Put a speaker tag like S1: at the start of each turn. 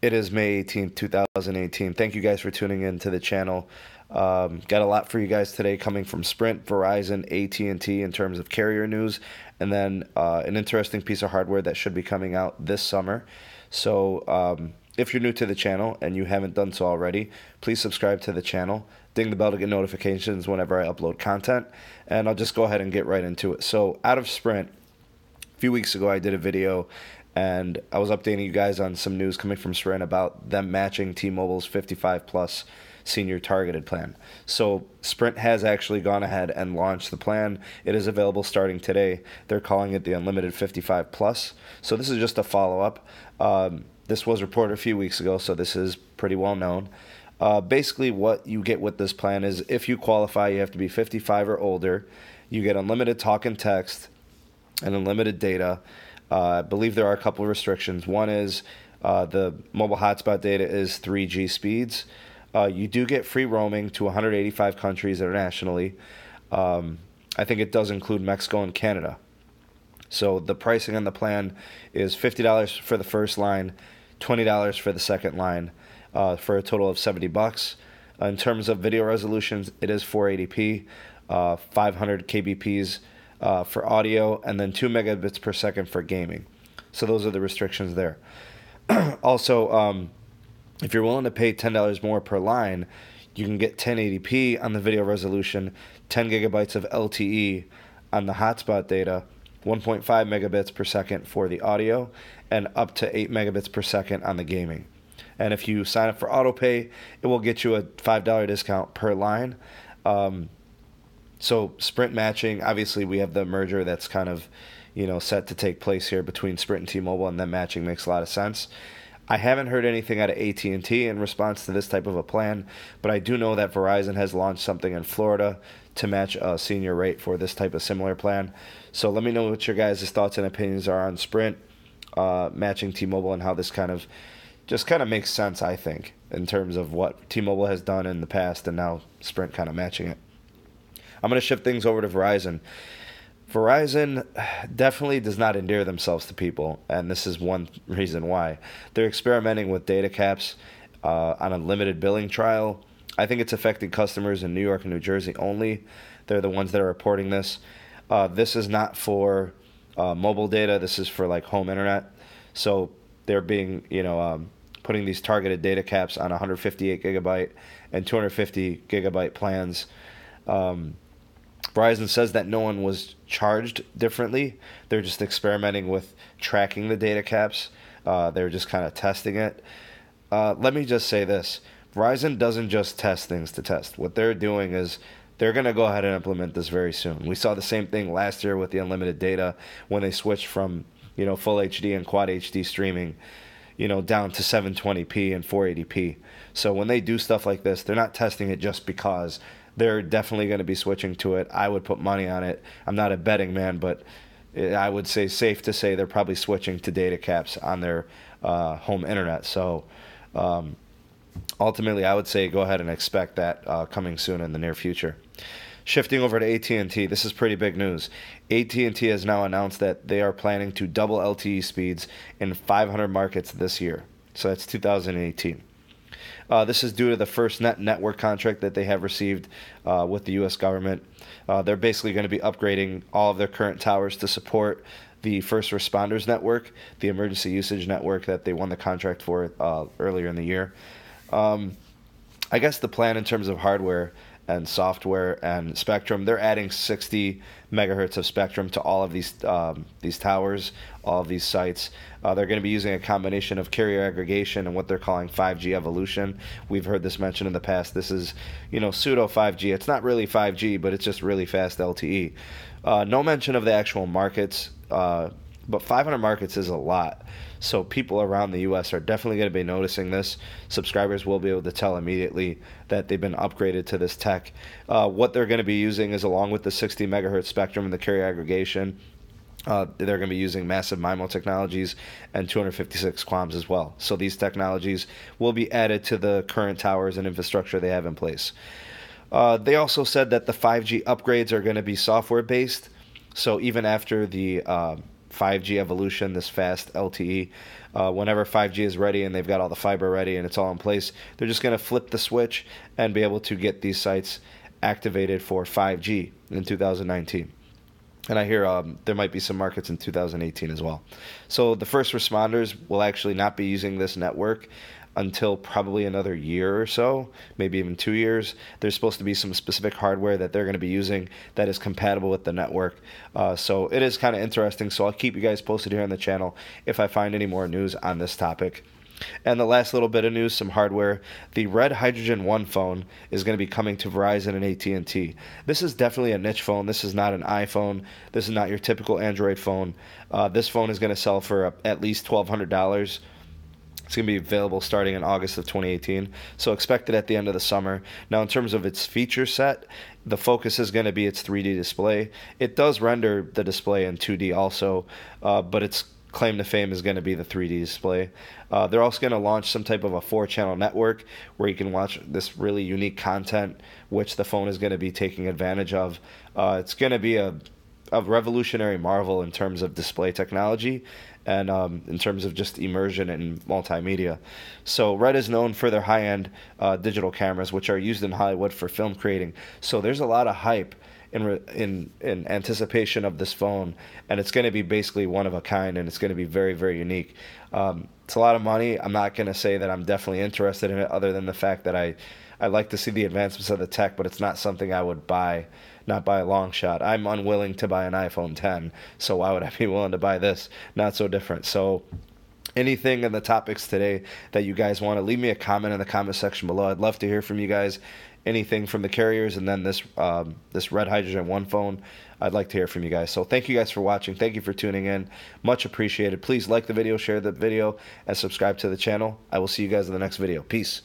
S1: It is May 18th, 2018. Thank you guys for tuning in to the channel. Got a lot for you guys today coming from Sprint, Verizon, AT&T in terms of carrier news, and then an interesting piece of hardware that should be coming out this summer. So if you're new to the channel and you haven't done so already, please subscribe to the channel. Ding the bell to get notifications whenever I upload content. And I'll just go ahead and get right into it. So out of Sprint, a few weeks ago I did a video and I was updating you guys on some news coming from Sprint about them matching T-Mobile's 55 plus senior targeted plan. So Sprint has actually gone ahead and launched the plan. It is available starting today. They're calling it the Unlimited 55 plus. So this is just a follow-up. This was reported a few weeks ago, so this is pretty well known. Basically what you get with this plan is if you qualify, you have to be 55 or older. You get unlimited talk and text and unlimited data. I believe there are a couple of restrictions. One is the mobile hotspot data is 3G speeds. You do get free roaming to 185 countries internationally. I think it does include Mexico and Canada. So the pricing on the plan is $50 for the first line, $20 for the second line, for a total of $70. In terms of video resolutions, it is 480p, 500 kbps for audio, and then 2 megabits per second for gaming. So those are the restrictions there. Also, if you're willing to pay $10 more per line, you can get 1080p on the video resolution, 10 gigabytes of LTE on the hotspot data, 1.5 megabits per second for the audio, and up to 8 megabits per second on the gaming. And if you sign up for autopay, it will get you a $5 discount per line. So Sprint matching, obviously we have the merger that's kind of, set to take place here between Sprint and T-Mobile, and then matching makes a lot of sense. I haven't heard anything out of AT&T in response to this type of a plan, but I do know that Verizon has launched something in Florida to match a senior rate for this type of similar plan. So let me know what your guys' thoughts and opinions are on Sprint matching T-Mobile and how this kind of makes sense, I think, in terms of what T-Mobile has done in the past and now Sprint kind of matching it. I'm going to shift things over to Verizon. Verizon definitely does not endear themselves to people, and this is one reason why. They're experimenting with data caps on a limited billing trial. I think it's affecting customers in New York and New Jersey only. They're the ones that are reporting this. This is not for mobile data. This is for like home internet. So they're being, putting these targeted data caps on 158 gigabyte and 250 gigabyte plans. Verizon says that no one was charged differently. They're just experimenting with tracking the data caps. They're just kind of testing it. Let me just say this. Verizon doesn't just test things to test. What they're doing is they're going to go ahead and implement this very soon. We saw the same thing last year with the unlimited data when they switched from, full HD and quad HD streaming, down to 720p and 480p. So when they do stuff like this, they're not testing it just because. They're definitely going to be switching to it. I would put money on it. I'm not a betting man, but I would say safe to say they're probably switching to data caps on their home internet. So ultimately, I would say go ahead and expect that coming soon in the near future. Shifting over to AT&T, this is pretty big news. AT&T has now announced that they are planning to double LTE speeds in 500 markets this year. So that's 2018. This is due to the FirstNet network contract that they have received with the U.S. government. They're basically going to be upgrading all of their current towers to support the first responders network, the emergency usage network that they won the contract for earlier in the year. I guess the plan in terms of hardware and software and spectrum, they're adding 60 megahertz of spectrum to all of these towers, all of these sites. They're going to be using a combination of carrier aggregation and what they're calling 5G evolution. We've heard this mentioned in the past. This is, pseudo 5G. It's not really 5G, but it's just really fast LTE. No mention of the actual markets, but 500 markets is a lot. So people around the U.S. are definitely going to be noticing this. Subscribers will be able to tell immediately that they've been upgraded to this tech. What they're going to be using is, along with the 60 megahertz spectrum and the carrier aggregation, they're going to be using massive MIMO technologies and 256 QAMs as well. So these technologies will be added to the current towers and infrastructure they have in place. They also said that the 5G upgrades are going to be software-based. So even after the 5G evolution, this fast LTE, whenever 5G is ready and they've got all the fiber ready and it's all in place, they're just going to flip the switch and be able to get these sites activated for 5G in 2019. And I hear there might be some markets in 2018 as well. So the first responders will actually not be using this network until probably another year or so, maybe even 2 years. There's supposed to be some specific hardware that they're going to be using that is compatible with the network. So it is kind of interesting. So I'll keep you guys posted here on the channel if I find any more news on this topic. And the last little bit of news, some hardware. The Red Hydrogen 1 phone is going to be coming to Verizon and AT&T. This is definitely a niche phone. This is not an iPhone. This is not your typical Android phone. This phone is going to sell for at least $1,200. It's going to be available starting in August of 2018, so expect it at the end of the summer. Now, in terms of its feature set, the focus is going to be its 3D display. It does render the display in 2D also, but its claim to fame is going to be the 3D display. They're also going to launch some type of a 4-channel network where you can watch this really unique content, which the phone is going to be taking advantage of. It's going to be a revolutionary marvel in terms of display technology and in terms of just immersion and multimedia. So Red is known for their high-end digital cameras, which are used in Hollywood for film creating. So there's a lot of hype in anticipation of this phone, and it's going to be basically one of a kind, and it's going to be very, very unique. It's a lot of money. I'm not going to say that I'm definitely interested in it, other than the fact that I like to see the advancements of the tech, but it's not something I would buy, not by a long shot. I'm unwilling to buy an iPhone 10, so why would I be willing to buy this? Not so different. So anything in the topics today that you guys want to, leave me a comment in the comment section below. I'd love to hear from you guys. Anything from the carriers, and then this Red Hydrogen 1 phone, I'd like to hear from you guys. So thank you guys for watching. Thank you for tuning in. Much appreciated. Please like the video, share the video, and subscribe to the channel. I will see you guys in the next video. Peace.